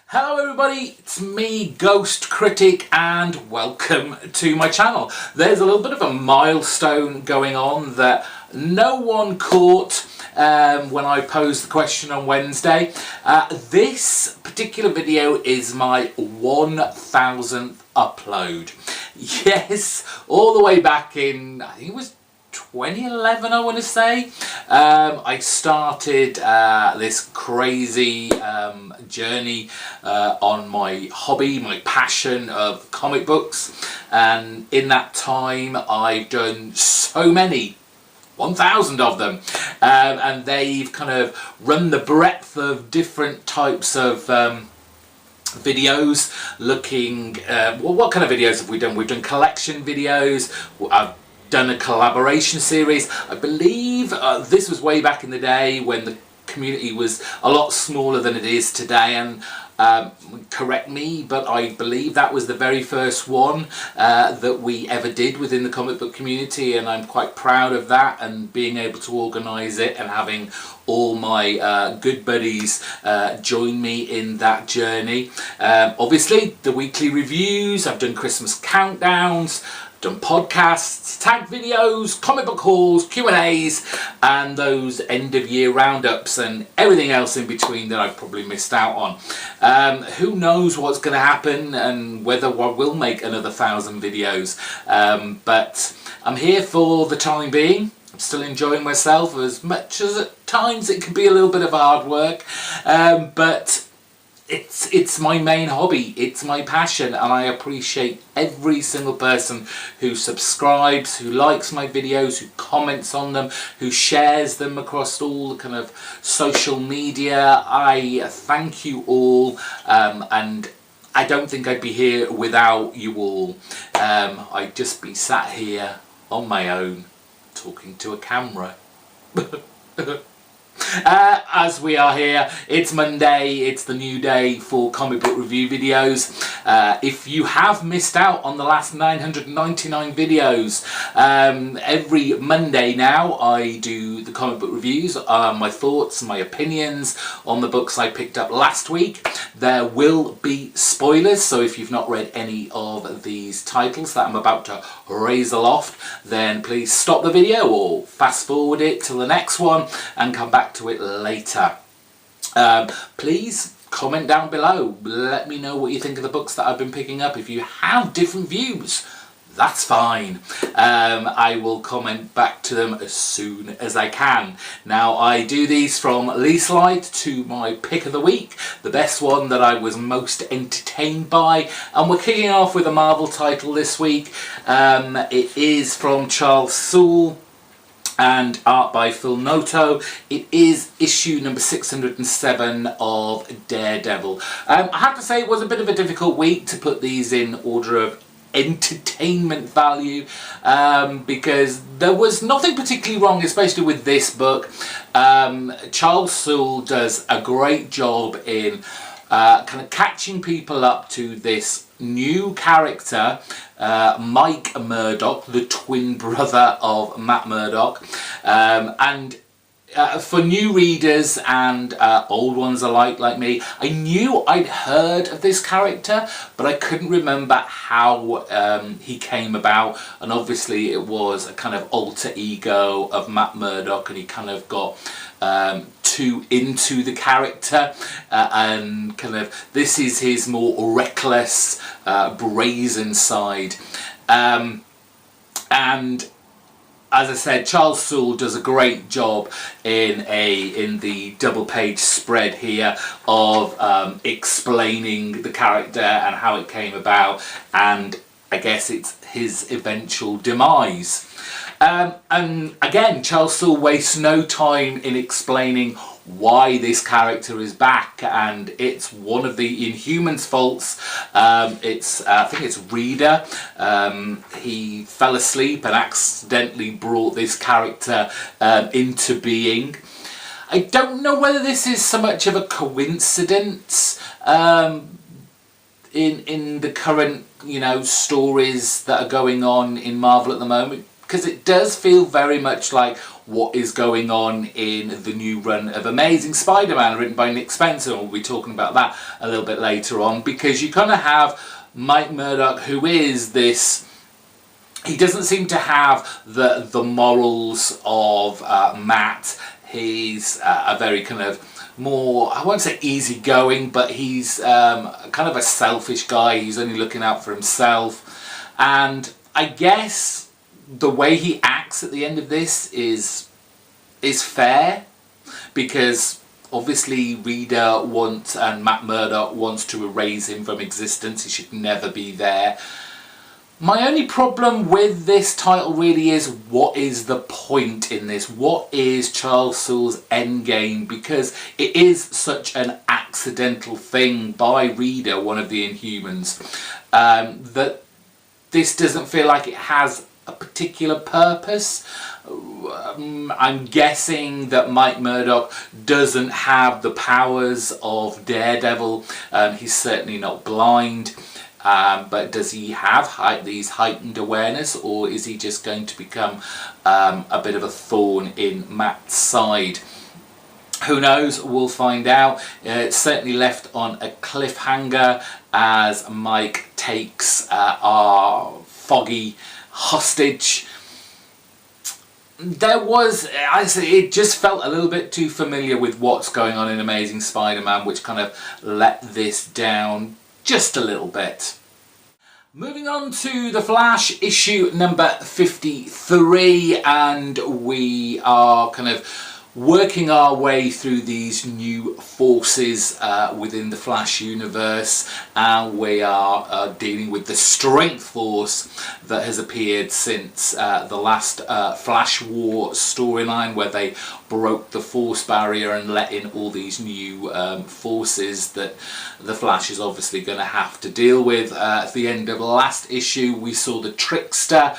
Hello everybody, it's me, GhostCritic, and welcome to my channel. There's a little bit of a milestone going on that no one caught when I posed the question on Wednesday. This particular video is my 1000th upload. Yes, all the way back in, I think it was 2011, I want to say. I started this crazy journey on my hobby, my passion of comic books, and in that time I've done so many, 1000 of them, and they've kind of run the breadth of different types of videos looking, well, what kind of videos have we done? We've done collection videos, I've done a collaboration series. I believe this was way back in the day when the community was a lot smaller than it is today, and correct me, but I believe that was the very first one that we ever did within the comic book community, and I'm quite proud of that, and being able to organise it and having all my good buddies join me in that journey. Obviously the weekly reviews, I've done Christmas countdowns, done podcasts, tag videos, comic book hauls, Q&As, and those end of year roundups and everything else in between that I've probably missed out on. Who knows what's going to happen and whether I will make another 1000 videos, but I'm here for the time being. I'm still enjoying myself, as much as at times it can be a little bit of hard work, but it's my main hobby, it's my passion, and I appreciate every single person who subscribes, who likes my videos, who comments on them, who shares them across all the kind of social media. I thank you all, and I don't think I'd be here without you all. I'd just be sat here on my own talking to a camera. As we are here, it's Monday, it's the new day for comic book review videos. If you have missed out on the last 999 videos, every Monday now I do the comic book reviews, my thoughts, my opinions on the books I picked up last week. There will be spoilers, so if you've not read any of these titles that I'm about to raise aloft, then please stop the video or fast forward it to the next one and come back to it later. Please comment down below, let me know what you think of the books that I've been picking up. If you have different views, that's fine. I will comment back to them as soon as I can. Now, I do these from least liked to my pick of the week, the best one that I was most entertained by, and we're kicking off with a Marvel title this week. It is from Charles Soule and art by Phil Noto. It is issue number 607 of Daredevil. I have to say it was a bit of a difficult week to put these in order of entertainment value, because there was nothing particularly wrong, especially with this book. Charles Soule does a great job in kind of catching people up to this new character, Mike Murdock, the twin brother of Matt Murdock, and for new readers and old ones alike like me, I knew I'd heard of this character, but I couldn't remember how he came about, and obviously it was a kind of alter ego of Matt Murdock, and he kind of got too into the character, and kind of this is his more reckless, brazen side, and as I said, Charles Soule does a great job in the double page spread here of explaining the character and how it came about, and I guess it's his eventual demise. And again, Charles Soule wastes no time in explaining why this character is back, and it's one of the Inhumans' faults. I think it's Reader. He fell asleep and accidentally brought this character into being. I don't know whether this is so much of a coincidence in the current, stories that are going on in Marvel at the moment, because it does feel very much like what is going on in the new run of Amazing Spider-Man written by Nick Spencer. We'll be talking about that a little bit later on, because you kind of have Mike Murdock, who is this... He doesn't seem to have the morals of Matt. He's a very kind of more, I won't say easygoing, but he's kind of a selfish guy. He's only looking out for himself. And I guess the way he acts at the end of this is fair, because obviously Reader wants, and Matt Murdock wants to erase him from existence. He should never be there. My only problem with this title really is, what is the point in this? What is Charles Soule's endgame? Because it is such an accidental thing by Reader, one of the Inhumans, that this doesn't feel like it has a particular purpose. I'm guessing that Mike Murdock doesn't have the powers of Daredevil. He's certainly not blind. But does he have these heightened awareness, or is he just going to become a bit of a thorn in Matt's side? Who knows? We'll find out. It's certainly left on a cliffhanger as Mike takes our Foggy hostage. There was, it just felt a little bit too familiar with what's going on in Amazing Spider-Man, which kind of let this down just a little bit. Moving on to The Flash, issue number 53, and we are kind of working our way through these new forces within the Flash universe, and we are dealing with the Strength Force that has appeared since the last Flash War storyline, where they broke the Force barrier and let in all these new forces that the Flash is obviously going to have to deal with. At the end of last issue, we saw the Trickster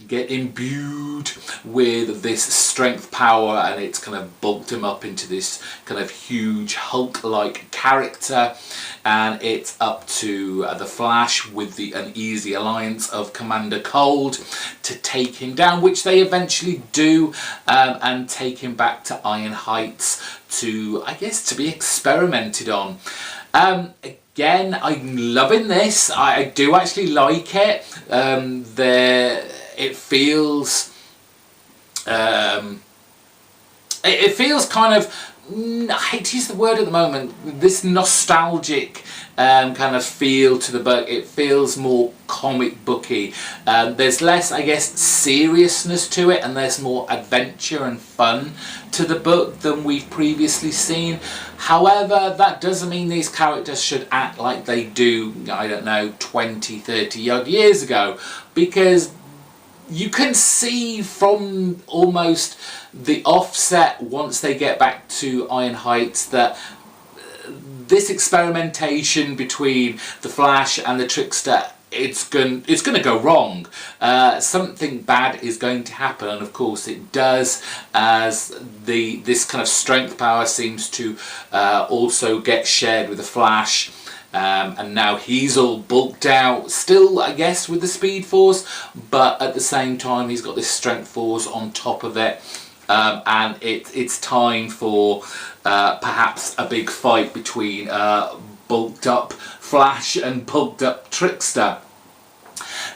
get imbued with this strength power, and it's kind of bulked him up into this kind of huge Hulk-like character, and it's up to the Flash with the uneasy alliance of Commander Cold to take him down, which they eventually do, and take him back to Iron Heights to, I guess, to be experimented on. Again, I'm loving this. I do actually like it. It feels it feels kind of, I hate to use the word at the moment, this nostalgic kind of feel to the book. It feels more comic booky. There's less, I guess, seriousness to it, and there's more adventure and fun to the book than we've previously seen. However, that doesn't mean these characters should act like they do, I don't know, 20, 30 odd years ago, because you can see from almost the offset, once they get back to Iron Heights, that this experimentation between the Flash and the Trickster, it's going to go wrong. Something bad is going to happen, and of course it does, as this kind of strength power seems to also get shared with the Flash. And now he's all bulked out, still I guess with the Speed Force, but at the same time he's got this Strength Force on top of it, and it's time for perhaps a big fight between bulked up Flash and bulked up Trickster.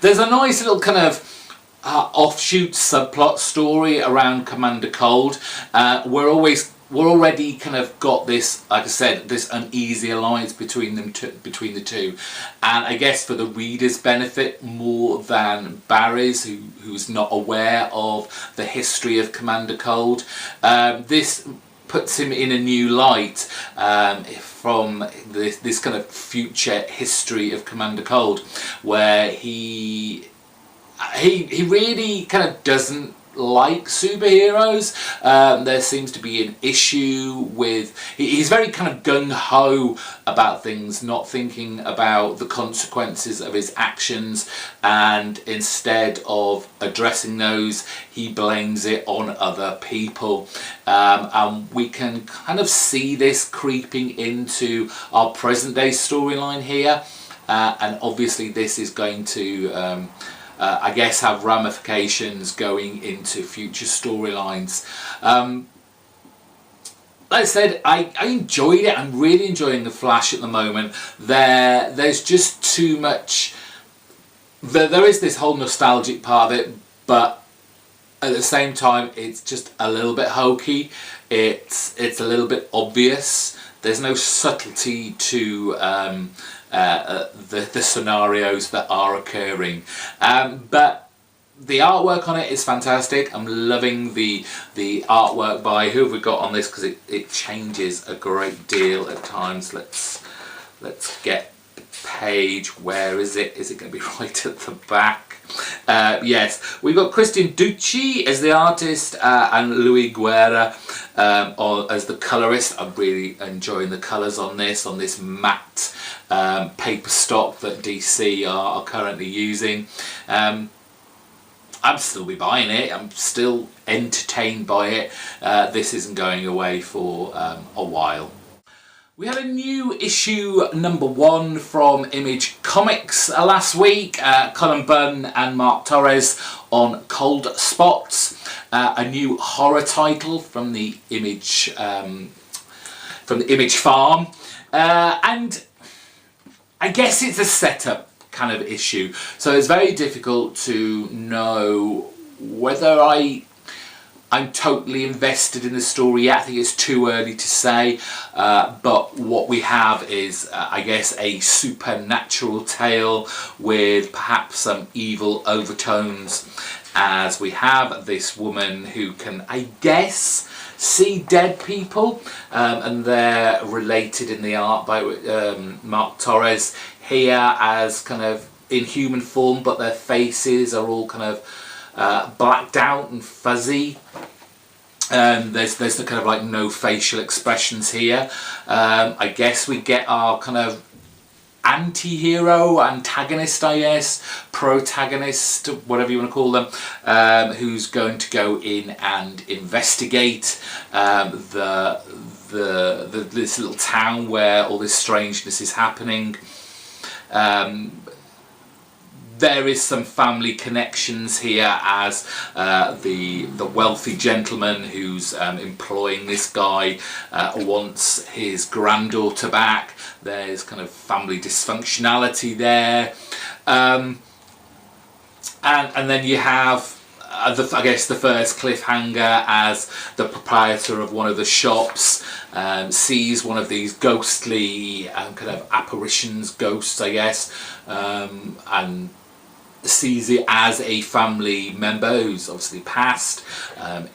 There's a nice little kind of offshoot subplot story around Commander Cold. We're already kind of got this, like I said, this uneasy alliance between the two, and I guess for the reader's benefit more than Barry's, who's not aware of the history of Commander Cold. This puts him in a new light from this kind of future history of Commander Cold, where he really kind of doesn't like superheroes. There seems to be an issue with, he's very kind of gung-ho about things, not thinking about the consequences of his actions, and instead of addressing those, he blames it on other people. And we can kind of see this creeping into our present day storyline here, and obviously this is going to I guess have ramifications going into future storylines. Like I said, I enjoyed it. I'm really enjoying The Flash at the moment. There's just too much. There is this whole nostalgic part of it, but at the same time, it's just a little bit hokey. It's a little bit obvious. There's no subtlety to the scenarios that are occurring, but the artwork on it is fantastic. I'm loving the artwork by who have we got on this, because it changes a great deal at times. Let's get the page. Where is it? Is it going to be right at the back? Yes, we've got Christian Ducci as the artist and Louis Guerra as the colorist. I'm really enjoying the colors on this matte paper stock that DC are currently using. I'd still be buying it. I'm still entertained by it. This isn't going away for a while. We had a new issue #1 from Image Comics last week. Colin Bunn and Mark Torres on Cold Spots, a new horror title from the Image farm, and I guess it's a setup kind of issue, so it's very difficult to know whether I'm totally invested in the story yet. I think it's too early to say, but what we have is I guess a supernatural tale with perhaps some evil overtones, as we have this woman who can, I guess, see dead people, and they're related in the art by Mark Torres here as kind of in human form, but their faces are all kind of blacked out and fuzzy. There's the kind of like no facial expressions here. I guess we get our kind of anti-hero, antagonist, I guess, protagonist, whatever you want to call them, who's going to go in and investigate this little town where all this strangeness is happening. There is some family connections here, as the wealthy gentleman who's employing this guy wants his granddaughter back. There's kind of family dysfunctionality there, and then you have I guess the first cliffhanger, as the proprietor of one of the shops sees one of these ghostly kind of apparitions, ghosts I guess, and sees it as a family member who's obviously passed,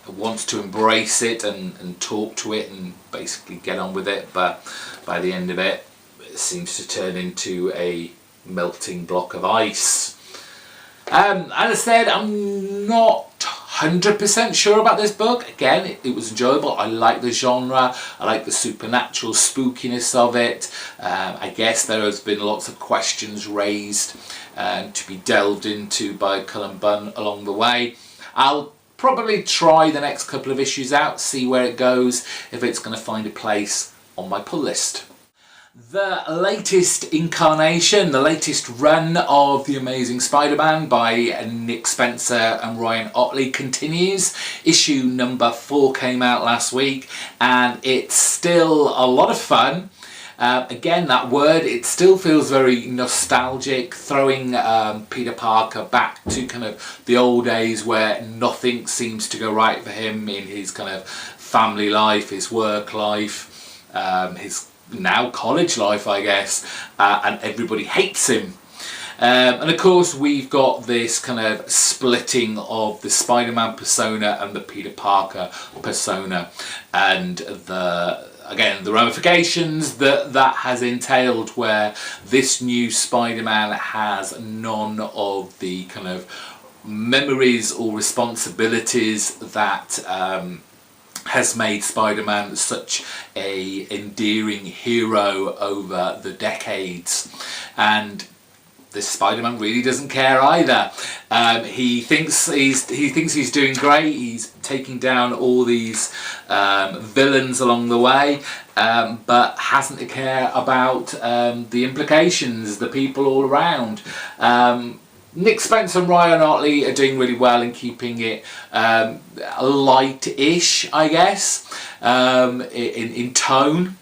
wants to embrace it and talk to it and basically get on with it, but by the end of it, it seems to turn into a melting block of ice. As I said, I'm not 100% sure about this book. Again, it was enjoyable. I like the genre. I like the supernatural spookiness of it. I guess there has been lots of questions raised to be delved into by Cullen Bunn along the way. I'll probably try the next couple of issues out, see where it goes, if it's going to find a place on my pull list. The latest incarnation, the latest run of The Amazing Spider-Man by Nick Spencer and Ryan Ottley continues. Issue #4 came out last week and it's still a lot of fun. Again, that word, it still feels very nostalgic, throwing Peter Parker back to kind of the old days where nothing seems to go right for him in his kind of family life, his work life, his now college life I guess, and everybody hates him. And of course we've got this kind of splitting of the Spider-Man persona and the Peter Parker persona, and the ramifications that has entailed, where this new Spider-Man has none of the kind of memories or responsibilities that has made Spider-Man such a endearing hero over the decades. And this Spider-Man really doesn't care either. He thinks he's doing great. He's taking down all these villains along the way, but hasn't a care about the implications, the people all around. Nick Spencer and Ryan Hartley are doing really well in keeping it light-ish, I guess, in tone.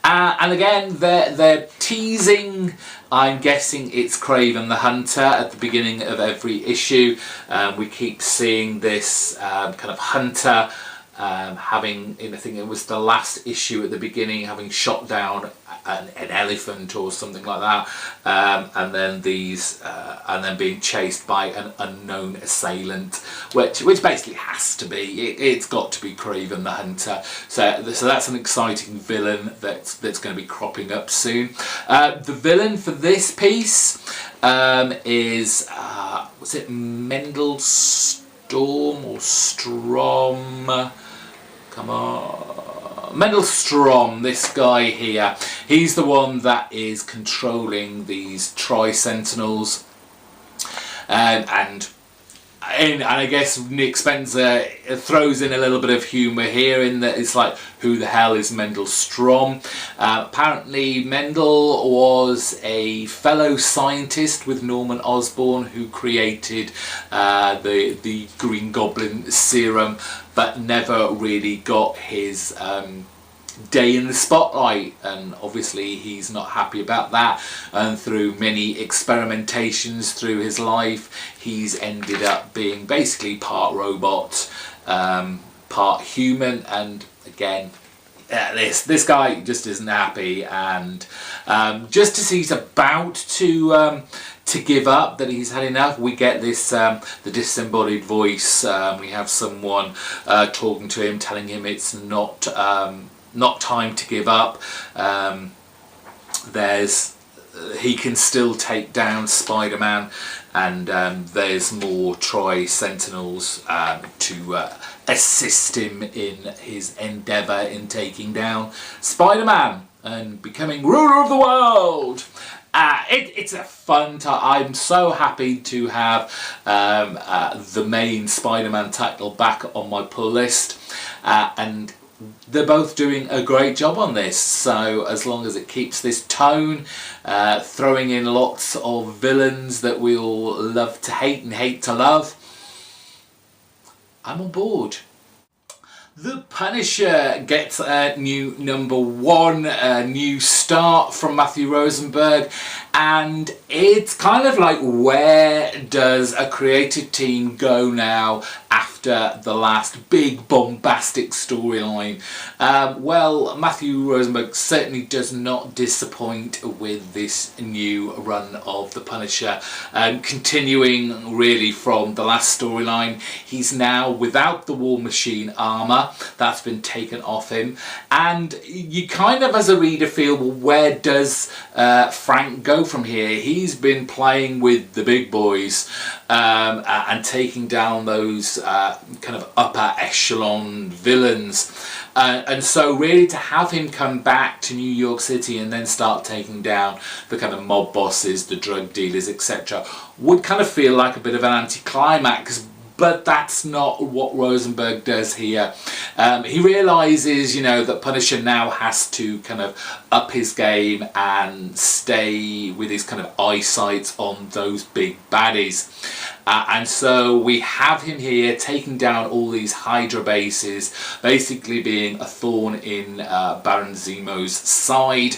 And again, they're teasing, I'm guessing it's Craven the Hunter at the beginning of every issue. We keep seeing this kind of hunter having, I think it was the last issue at the beginning, having shot down an elephant or something like that, and then and then being chased by an unknown assailant, which basically has to be, it's got to be Craven the Hunter. So that's an exciting villain that's going to be cropping up soon. The villain for this piece is was it Mendel Storm or Strom? Come on, Mendel Strom, this guy here. He's the one that is controlling these Tri-Sentinels, and I guess Nick Spencer throws in a little bit of humour here in that it's like, who the hell is Mendel Strom? Apparently Mendel was a fellow scientist with Norman Osborn who created the Green Goblin serum, but never really got his day in the spotlight, and obviously he's not happy about that, and through many experimentations through his life he's ended up being basically part robot, part human, and again this guy just isn't happy, and just as he's about to give up, that he's had enough, we get this the disembodied voice. We have someone talking to him, telling him it's not time to give up. He can still take down Spider-Man, and there's more Tri-Sentinels to assist him in his endeavour in taking down Spider-Man and becoming ruler of the world. It's a fun time. I'm so happy to have the main Spider-Man title back on my pull list, and they're both doing a great job on this. So as long as it keeps this tone, throwing in lots of villains that we all love to hate and hate to love, I'm on board. The Punisher gets a new #1, a new start from Matthew Rosenberg, and it's kind of like, where does a creative team go now after the last big bombastic storyline? Well, Matthew Rosenberg certainly does not disappoint with this new run of The Punisher, continuing really from the last storyline. He's now without the War Machine armour. That's been taken off him, and you kind of as a reader feel, well, where does Frank go from here? He's been playing with the big boys and taking down those kind of upper echelon villains, and so really to have him come back to New York City and then start taking down the kind of mob bosses, the drug dealers, etc., would kind of feel like a bit of an anticlimax. But that's not what Rosenberg does here. He realises, you know, that Punisher now has to kind of up his game and stay with his kind of eyesight on those big baddies. And so we have him here taking down all these Hydra bases, basically being a thorn in Baron Zemo's side.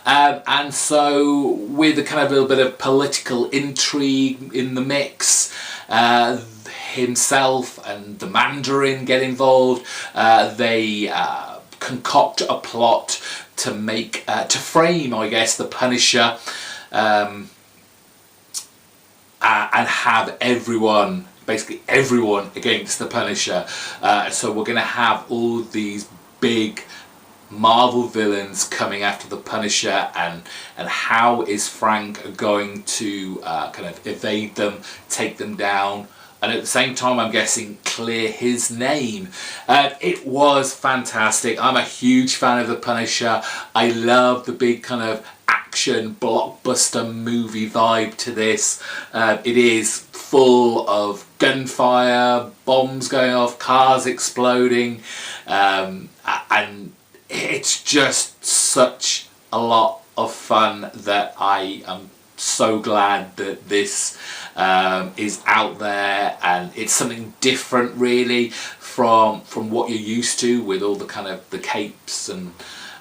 And so with a kind of little bit of political intrigue in the mix, himself and the Mandarin get involved. They concoct a plot to make, to frame, I guess, the Punisher, and have everyone, basically everyone, against the Punisher. So we're going to have all these big Marvel villains coming after the Punisher, and how is Frank going to kind of evade them, take them down, and at the same time, I'm guessing, clear his name. It was fantastic. I'm a huge fan of the Punisher. I love the big kind of action blockbuster movie vibe to this. It is full of gunfire, bombs going off, cars exploding, and it's just such a lot of fun that I am so glad that this is out there, and it's something different really from what you're used to with all the kind of the capes and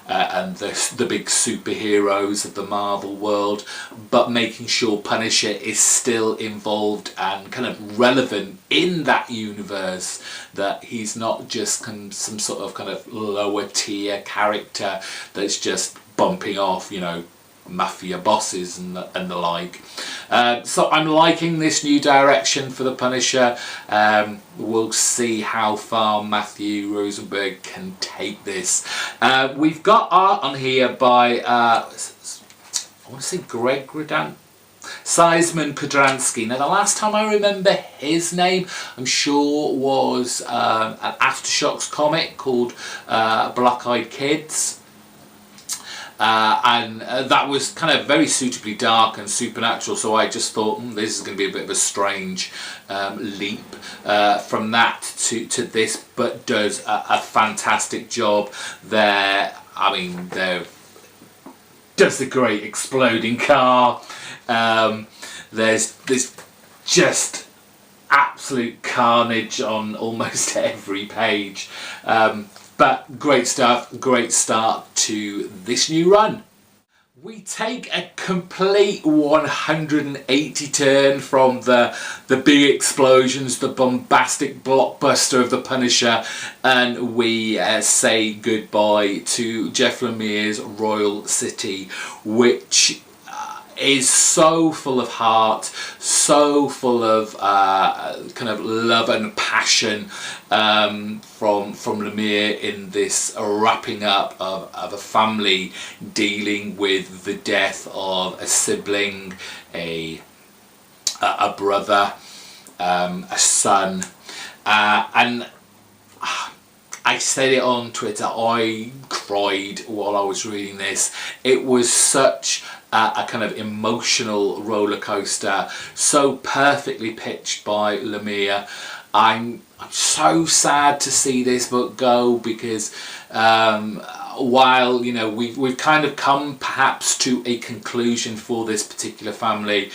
the big superheroes of the Marvel world, but making sure Punisher is still involved and kind of relevant in that universe, that he's not just some sort of kind of lower tier character that's just bumping off, you know, mafia bosses and the like. So I'm liking this new direction for the Punisher. We'll see how far Matthew Rosenberg can take this. We've got art on here by I want to say Greg Seisman Kudransky. Now the last time I remember his name, I'm sure, was an Aftershocks comic called Black Eyed Kids. And that was kind of very suitably dark and supernatural, so I just thought this is going to be a bit of a strange leap from that to this, but does a fantastic job there. I mean, there does the great exploding car. There's just absolute carnage on almost every page. But great stuff, great start to this new run. We take a complete 180 turn from the big explosions, the bombastic blockbuster of the Punisher, and we say goodbye to Jeff Lemire's Royal City, which is so full of heart, so full of kind of love and passion from Lemire in this wrapping up of a family dealing with the death of a sibling, a brother, a son, and I said it on Twitter, I cried while I was reading this. It was such a kind of emotional roller coaster, so perfectly pitched by Lemire. I'm so sad to see this book go, because while, you know, we've kind of come perhaps to a conclusion for this particular family,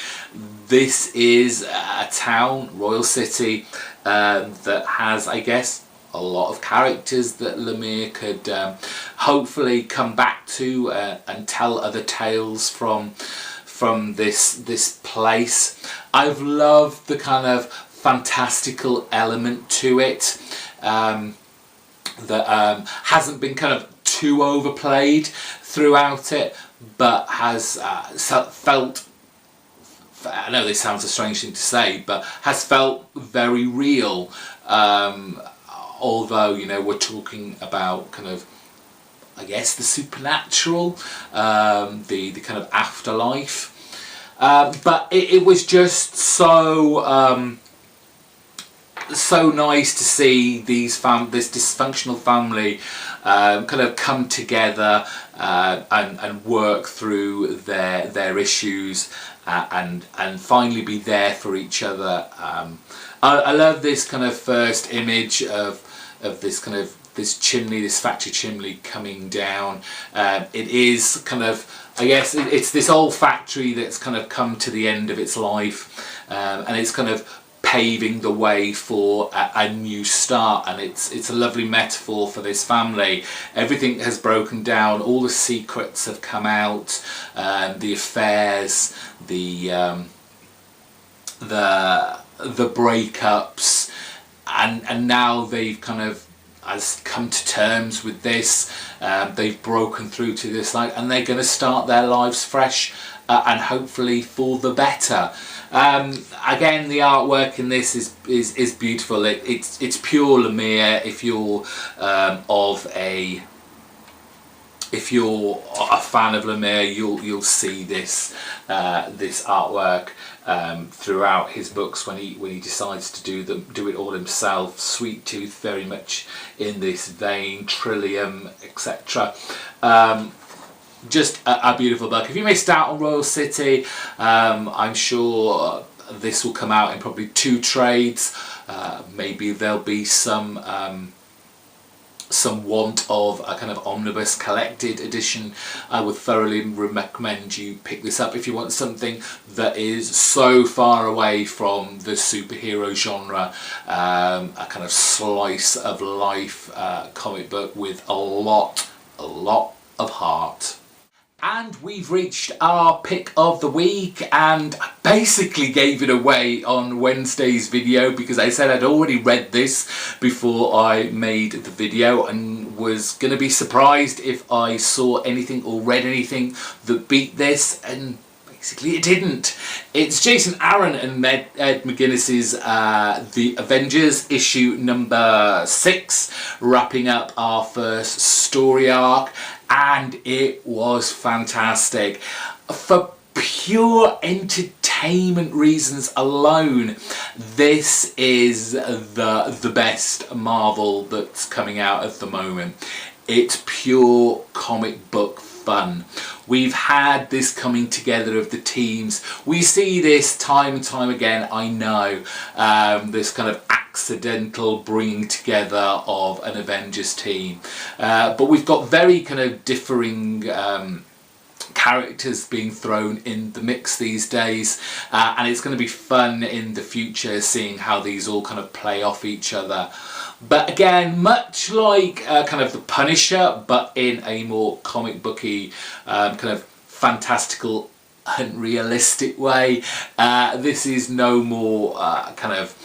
this is a town, Royal City, that has, I guess, a lot of characters that Lemire could hopefully come back to and tell other tales from this place. I've loved the kind of fantastical element to it that hasn't been kind of too overplayed throughout it, but has felt, I know this sounds a strange thing to say, but has felt very real. Although, you know, we're talking about kind of, I guess, the supernatural, the kind of afterlife. But it was just so so nice to see this dysfunctional family kind of come together and work through their issues and finally be there for each other. I love this kind of first image of this kind of this factory chimney coming down. It is kind of, I guess it's this old factory that's kind of come to the end of its life, and it's kind of paving the way for a new start, and it's a lovely metaphor for this family. Everything has broken down, all the secrets have come out, the affairs, the breakups, and now they've kind of come to terms with this. They've broken through to this light, and they're going to start their lives fresh, and hopefully for the better. Again, the artwork in this is beautiful. It's pure Lemire. If you're a fan of Lemire, you'll see this artwork throughout his books when he decides to do it all himself. Sweet Tooth very much in this vein, Trillium, etc. Just a beautiful book. If you missed out on Royal City, I'm sure this will come out in probably 2 trades. Maybe there'll be some some want of a kind of omnibus collected edition, I would thoroughly recommend you pick this up if you want something that is so far away from the superhero genre, a kind of slice of life comic book with a lot of heart. And we've reached our pick of the week, and I basically gave it away on Wednesday's video because I said I'd already read this before I made the video and was going to be surprised if I saw anything or read anything that beat this, and basically it didn't. It's Jason Aaron and Ed McGuinness's The Avengers issue number 6, wrapping up our first story arc, and it was fantastic. For pure entertainment reasons alone, this is the best Marvel that's coming out at the moment. It's pure comic book fun. We've had this coming together of the teams. We see this time and time again, I know, this kind of accidental bringing together of an Avengers team. But we've got very kind of differing characters being thrown in the mix these days, and it's going to be fun in the future seeing how these all kind of play off each other. But again, much like kind of the Punisher, but in a more comic booky, kind of fantastical, unrealistic way, this is no more kind of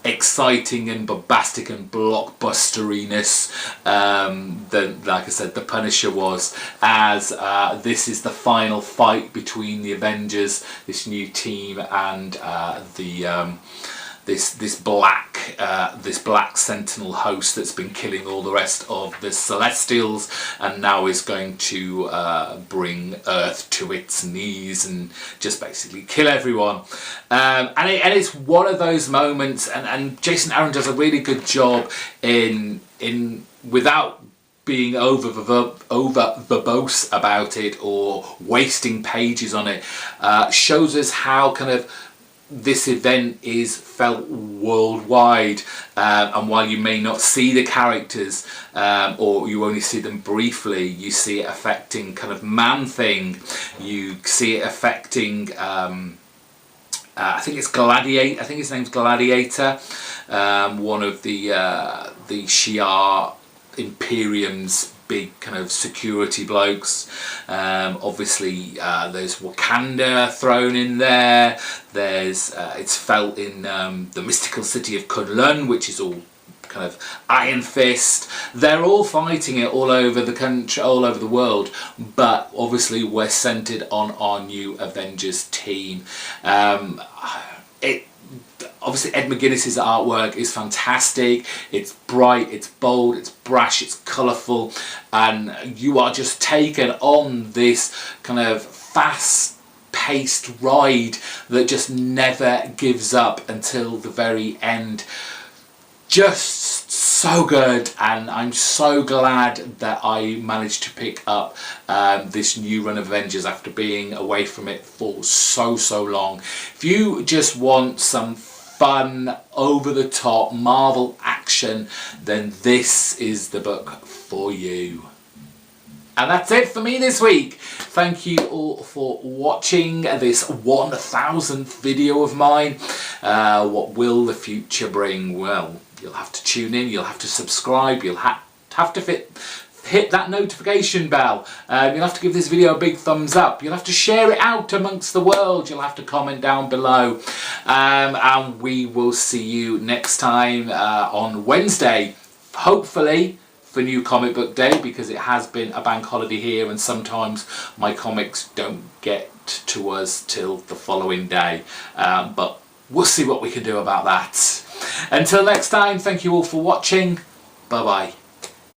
exciting and bombastic and blockbusteriness than, like I said, the Punisher was, as this is the final fight between the Avengers, this new team, and this black Sentinel host that's been killing all the rest of the Celestials and now is going to bring Earth to its knees and just basically kill everyone. And it's one of those moments, and Jason Aaron does a really good job in without being over verbose about it or wasting pages on it, shows us how kind of this event is felt worldwide, and while you may not see the characters, or you only see them briefly, you see it affecting kind of Man-Thing, you see it affecting I think it's Gladiator, I think his name's Gladiator, one of the Shi'ar Imperium's big kind of security blokes. Obviously there's Wakanda thrown in there. There's it's felt in the mystical city of Kunlun, which is all kind of Iron Fist. They're all fighting it all over the country, all over the world, but obviously we're centered on our new Avengers team. Obviously Ed McGuinness's artwork is fantastic. It's bright, it's bold, it's brash, it's colourful, and you are just taken on this kind of fast-paced ride that just never gives up until the very end. Just so good, and I'm so glad that I managed to pick up this new run of Avengers after being away from it for so long. If you just want some fun, over-the-top Marvel action, then this is the book for you. And that's it for me this week. Thank you all for watching this 1000th video of mine. What will the future bring? Well, you'll have to tune in, you'll have to subscribe, you'll have to hit that notification bell. You'll have to give this video a big thumbs up. You'll have to share it out amongst the world. You'll have to comment down below. And we will see you next time on Wednesday, hopefully for New Comic Book Day, because it has been a bank holiday here and sometimes my comics don't get to us till the following day. But we'll see what we can do about that. Until next time, thank you all for watching. Bye bye.